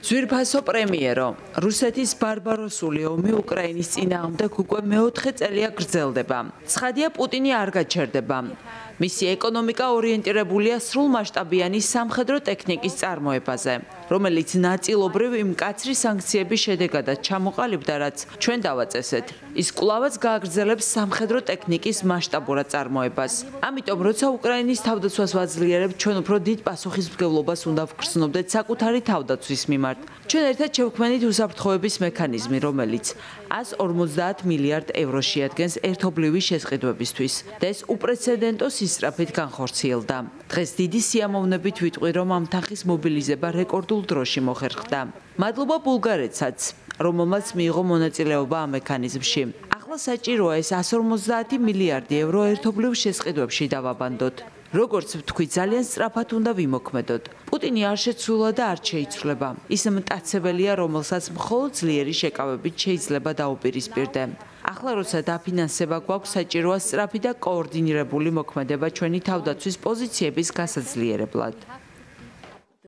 ძვირფასო პრემიერო. რუსეთის ბარბაროსული ომი უკრაინის წინააღმდეგ უკვე მეოთხე წელია გრძელდება. ცხადია, პუტინი არ გაჩერდება. მისი ეკონომიკა ორიენტირებულია სრულმასშტაბიანი სამხედრო ტექნიკის წარმოებაზე, რომელიც ნაწილობრივ იმ მკაცრი სანქციების შედეგადაც ჩამოყალიბდა, რაც ჩვენ დავაწესეთ. ის კვლავაც გააგრძელებს სამხედრო ტექნიკის მასშტაბურად წარმოებას. ამიტომ, როცა უკრაინის თავდაცვას ვაძლიერებთ, ჩვენ უფრო დიდ პასუხისმგებლობას უნდა ვგრძნობდეთ საკუთარი თავდაცვის მიმართ. ჩვენ ერთად შევქმნით უსაფრთხოების მექანიზმი, რომელიც 150 მილიარდ ევრო შეადგენს ერთობლივი შესყიდვებისთვის და ეს უპრეცედენტო სისწრაფით განხორციელდა. დღეს დიდი სიამოვნებით ვიტყვი, რომ ამ თანხის მობილიზება რეკორდულ დროში მოხერხდა. მადლობა ბულგარეთსაც, რომელმაც მიიღო მონაწილეობა ამ მექანიზმში. ახლა საჭიროა ეს 150 მილიარდი ევრო ერთობლივ შესყიდვებში დავაბანდოთ. როგორც ვთქვი, ძალიან სწრაფად უნდა ვიმოქმედოთ. პუტინი არ შეცვლილა და არ შეიცვლება. ის მტაცებელია, რომელსაც მხოლოდ ძლიერი შეკავებით შეიძლება დაუპირისპირდე. ახლა როცა დაფინანსება გვაქვს, საჭიროა სწრაფი და კოორდინირებული მოქმედება ჩვენი თავდაცვის პოზიციების გასაძლიერებლად.